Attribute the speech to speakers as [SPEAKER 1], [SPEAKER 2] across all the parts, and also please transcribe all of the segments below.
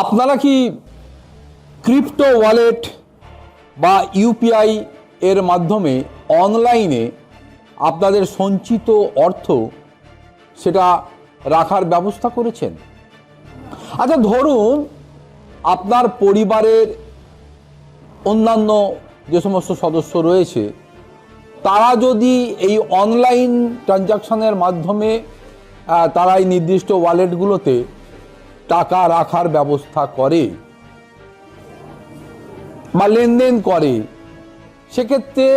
[SPEAKER 1] আপনারা কি crypto wallet বা ইউপিআই এর মাধ্যমে অনলাইনে আপনাদের সঞ্চিত অর্থ সেটা রাখার ব্যবস্থা করেছেন? আচ্ছা, ধরুন আপনার পরিবারের অন্যান্য যে সমস্ত সদস্য রয়েছে তারা যদি এই অনলাইন ট্রানজাকশনের মাধ্যমে তারা এই নির্দিষ্ট ওয়ালেটগুলোতে টাকা রাখার ব্যবস্থা করে বা লেনদেন করে, সেক্ষেত্রে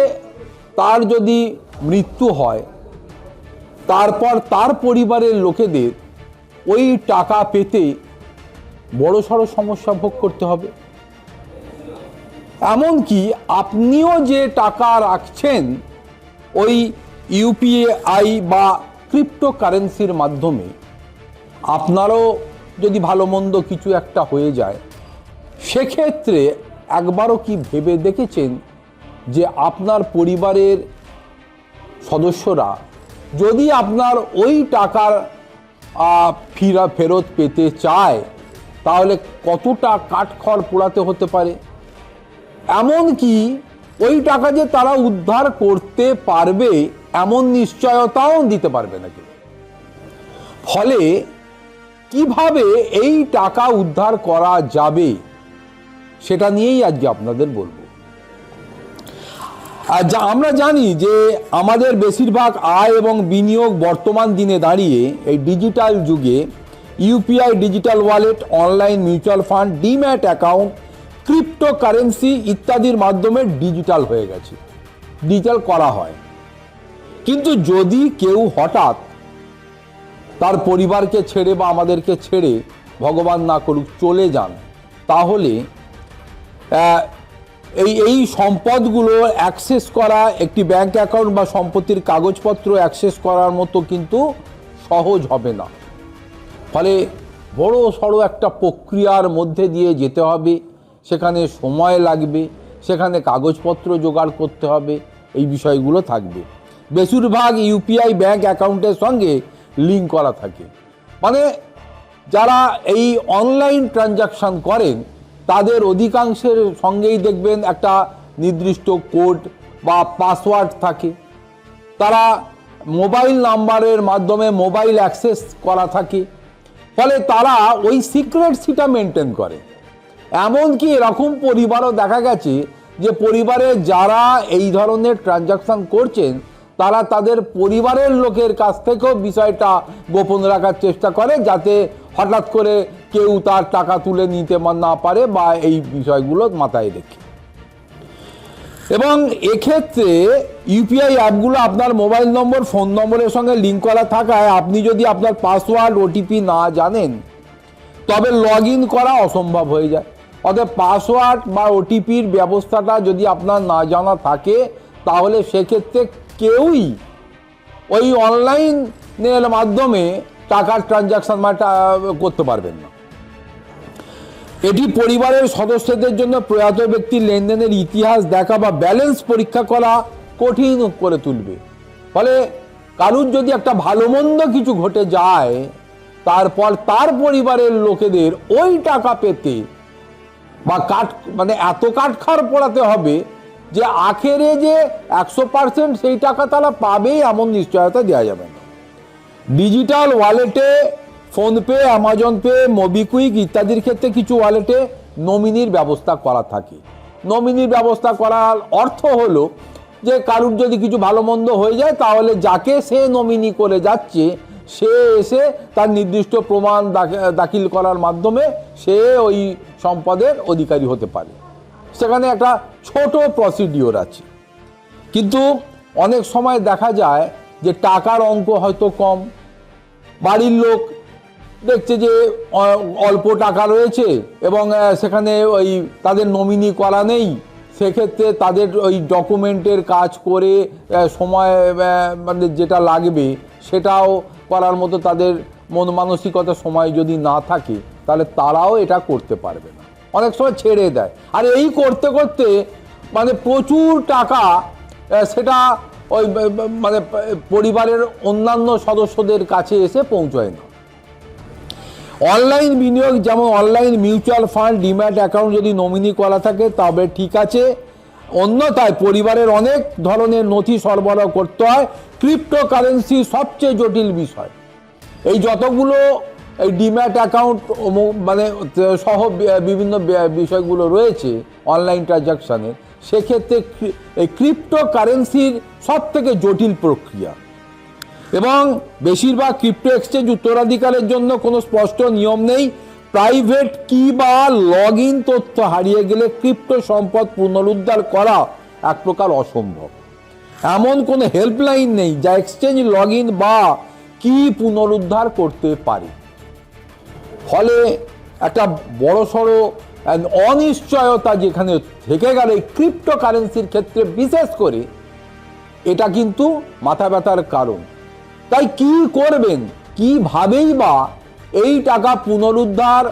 [SPEAKER 1] তার যদি মৃত্যু হয় তারপর তার পরিবারের লোকেদের ওই টাকা পেতে বড়সড় সমস্যা ভোগ করতে হবে। এমনকি আপনিও যে টাকা রাখছেন ওই ইউপিআই বা ক্রিপ্টোকারেন্সির মাধ্যমে, আপনারও যদি ভালো মন্দ কিছু একটা হয়ে যায়, সেক্ষেত্রে একবারও কি ভেবে দেখেছেন যে আপনার পরিবারের সদস্যরা যদি আপনার ওই টাকার ফেরত পেতে চায় তাহলে কতটা কাঠখড় পোড়াতে হতে পারে? এমনকি ওই টাকা যে তারা উদ্ধার করতে পারবে এমন নিশ্চয়তাও দিতে পারবে নাকি। ফলে কিভাবে এই টাকা উদ্ধার করা যাবে সেটা নিয়েই আজকে আপনাদের বলবো। আর আমরা জানি যে আমাদের বেশিরভাগ আয় এবং বিনিয়োগ বর্তমান দিনে দাঁড়িয়ে এই ডিজিটাল যুগে UPI, digital wallet, online mutual fund, demat account, cryptocurrency ইত্যাদির মাধ্যমে ডিজিটাল হয়ে গেছে, ডিজিটাল করা হয়। কিন্তু যদি কেউ হঠাৎ তার পরিবারকে ছেড়ে বা আমাদেরকে ছেড়ে, ভগবান না করুক, চলে যান, তাহলে এই সম্পদগুলো অ্যাক্সেস করা, একটি ব্যাংক অ্যাকাউন্ট বা সম্পত্তির কাগজপত্র অ্যাক্সেস করার মতো কিন্তু সহজ হবে না। ফলে বড় সড়ো একটা প্রক্রিয়ার মধ্যে দিয়ে যেতে হবে, সেখানে সময় লাগবে, সেখানে কাগজপত্র জোগাড় করতে হবে, এই বিষয়গুলো থাকবে। বেশিরভাগ ইউপিআই ব্যাংক অ্যাকাউন্টের সঙ্গে লিঙ্ক করা থাকে, মানে যারা এই অনলাইন ট্রানজাকশন করেন তাদের অধিকাংশের সঙ্গেই দেখবেন একটা নির্দিষ্ট কোড বা পাসওয়ার্ড থাকে। তারা মোবাইল নাম্বারের মাধ্যমে মোবাইল অ্যাক্সেস করা থাকে, ফলে তারা ওই সিক্রেটসিটা মেনটেন করে। এমনকি এরকম পরিবারও দেখা গেছে যে পরিবারে যারা এই ধরনের ট্রানজাকশন করছেন তারা তাদের পরিবারের লোকের কাছ থেকেও বিষয়টা গোপন রাখার চেষ্টা করে, যাতে হঠাৎ করে কেউ তার টাকা তুলে নিতে না পারে, বা এই বিষয়গুলো মাথায় রেখে। এবং এক্ষেত্রে ইউপিআই অ্যাপগুলো আপনার মোবাইল নম্বর, ফোন নম্বরের সঙ্গে লিঙ্ক করা থাকায় আপনি যদি আপনার পাসওয়ার্ড, ওটিপি না জানেন তবে লগ ইন করা অসম্ভব হয়ে যায়। অর্থাৎ পাসওয়ার্ড বা ওটিপির ব্যবস্থাটা যদি আপনার না জানা থাকে তাহলে সেক্ষেত্রে কেউই ওই অনলাইনের মাধ্যমে টাকার ট্রানজাকশন করতে পারবেন না। এটি পরিবারের সদস্যদের জন্য প্রয়াত ব্যক্তির লেনদেনের ইতিহাস দেখা বা ব্যালেন্স পরীক্ষা করা কঠিন করে তুলবে। ফলে কারুর যদি একটা ভালো মন্দ কিছু ঘটে যায়, তারপর তার পরিবারের লোকেদের ওই টাকা পেতে বা এত কাঠখড় পোড়াতে হবে যে আখেরে যে 100% সেই টাকা তারা পাবে এমন নিশ্চয়তা দেওয়া যাবে না। ডিজিটাল ওয়ালেটে ফোনপে, অ্যামাজন পে, মোবিকুইক ইত্যাদির ক্ষেত্রে কিছু ওয়ালেটে নমিনির ব্যবস্থা করা থাকে। নমিনির ব্যবস্থা করার অর্থ হলো যে কারুর যদি কিছু ভালো মন্দ হয়ে যায় তাহলে যাকে সে নমিনি করে যাচ্ছে সে এসে তার নির্দিষ্ট প্রমাণ দাখিল করার মাধ্যমে সে ওই সম্পদের অধিকারী হতে পারে। সেখানে একটা ছোট প্রসিডিওর আছে, কিন্তু অনেক সময় দেখা যায় যে টাকার অঙ্ক হয়তো কম, বাড়ির লোক দেখছে যে অল্প টাকা রয়েছে এবং সেখানে ওই তাদের নমিনি করা নেই, সেক্ষেত্রে তাদের ওই ডকুমেন্টের কাজ করে সময় যেটা লাগবে সেটাও করার মতো তাদের মন মানসিকতা, সময় যদি না থাকে তাহলে তারাও এটা করতে পারবে না, অনেক সময় ছেড়ে দেয়। আর এই করতে করতে প্রচুর টাকা সেটা ওই পরিবারের অন্যান্য সদস্যদের কাছে এসে পৌঁছয় না। অনলাইন বিনিয়োগ যেমন online mutual fund, demat account যদি নমিনি করা থাকে তবে ঠিক আছে, অন্যথায় পরিবারের অনেক ধরনের নথি সরবরাহ করতে হয়। ক্রিপ্টোকারেন্সি সবচেয়ে জটিল বিষয়। এই যতগুলো এই ডিম্যাট অ্যাকাউন্ট মানে সহ বিভিন্ন বিষয়গুলো রয়েছে অনলাইন ট্রানজাকশানের, সেক্ষেত্রে এই ক্রিপ্টোকারেন্সির সব থেকে জটিল প্রক্রিয়া। এবং বেশিরভাগ ক্রিপ্টো এক্সচেঞ্জ উত্তরাধিকারের জন্য কোনো স্পষ্ট নিয়ম নেই। প্রাইভেট কি বা লগ ইন তথ্য হারিয়ে গেলে ক্রিপ্টো সম্পদ পুনরুদ্ধার করা এক প্রকার অসম্ভব। এমন কোনো হেল্পলাইন নেই যা এক্সচেঞ্জ লগ ইন বা কি পুনরুদ্ধার করতে পারে। ফলে একটা বড়সড় অনিশ্চয়তা যেখানে থেকে গেল এই ক্রিপ্টোকারেন্সির ক্ষেত্রে বিশেষ করে, এটা কিন্তু মাথা ব্যথার কারণ। তাই কি করবেন, কিভাবেই বা এই টাকা পুনরুদ্ধার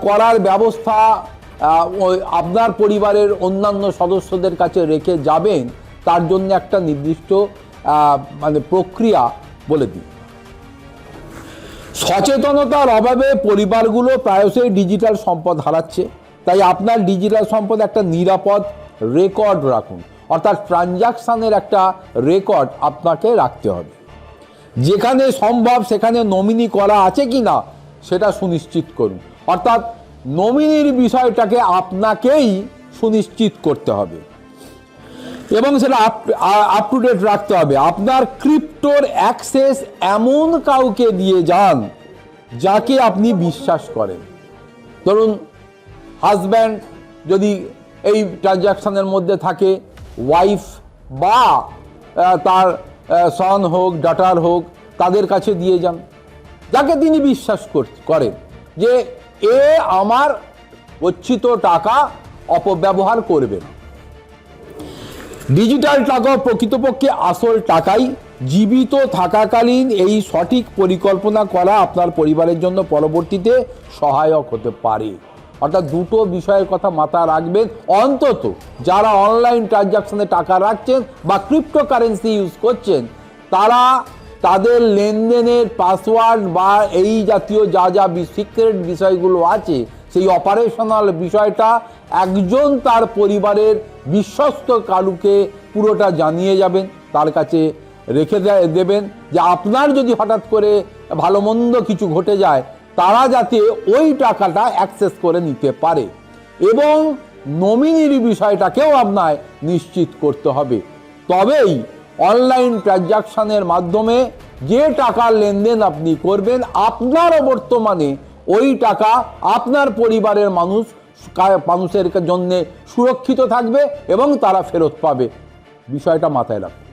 [SPEAKER 1] করার ব্যবস্থা আপনার পরিবারের অন্যান্য সদস্যদের কাছে রেখে যাবেন, তার জন্য একটা নির্দিষ্ট মানে প্রক্রিয়া বলে দিই। সচেতনতার অভাবে পরিবারগুলো প্রায়শই ডিজিটাল সম্পদ হারাচ্ছে। তাই আপনার ডিজিটাল সম্পদ একটা নিরাপদ রেকর্ড রাখুন, অর্থাৎ ট্রানজাকশানের একটা রেকর্ড আপনাকে রাখতে হবে। যেখানে সম্ভব সেখানে নমিনি করা আছে কি না সেটা সুনিশ্চিত করুন, অর্থাৎ নমিনির বিষয়টাকে আপনাকেই সুনিশ্চিত করতে হবে এবং সেটা আপ টু ডেট রাখতে হবে। আপনার ক্রিপ্টোর অ্যাক্সেস এমন কাউকে দিয়ে যান যাকে আপনি বিশ্বাস করেন। ধরুন হাজব্যান্ড যদি এই ট্রানজাকশানের মধ্যে থাকে, ওয়াইফ বা তার সন হোক, ডটার হোক, তাদের কাছে দিয়ে যান যাকে তিনি বিশ্বাস করেন যে এ আমার গচ্ছিত টাকা অপব্যবহার করবে না। ডিজিটাল টাকা প্রকৃতপক্ষে আসল টাকাই। জীবিত থাকাকালীন এই সঠিক পরিকল্পনা করা আপনার পরিবারের জন্য পরবর্তীতে সহায়ক হতে পারে। অর্থাৎ দুটো বিষয়ের কথা মাথায় রাখবেন, অন্তত যারা অনলাইন ট্রানজাকশনে টাকা রাখছেন বা ক্রিপ্টোকারেন্সি ইউজ করছেন, তারা তাদের লেনদেনের পাসওয়ার্ড বা এই জাতীয় যা যা সিক্রেট বিষয়গুলো আছে, সেই অপারেশনাল বিষয়টা একজন তার পরিবারের বিশ্বস্ত কারুকে পুরোটা জানিয়ে যাবেন, তার কাছে রেখে দেবেন, যে আপনার যদি হঠাৎ করে ভালো মন্দ কিছু ঘটে যায় তারা যাতে ওই টাকাটা অ্যাক্সেস করে নিতে পারে। এবং নমিনির বিষয়টাকেও আপনার নিশ্চিত করতে হবে। তবেই অনলাইন ট্রানজাকশানের মাধ্যমে যে টাকার লেনদেন আপনি করবেন, আপনারও বর্তমানে ওই টাকা আপনার পরিবারের মানুষের জন্য সুরক্ষিত থাকবে এবং তারা ফেরত পাবে। বিষয়টা মাথায় রাখুন।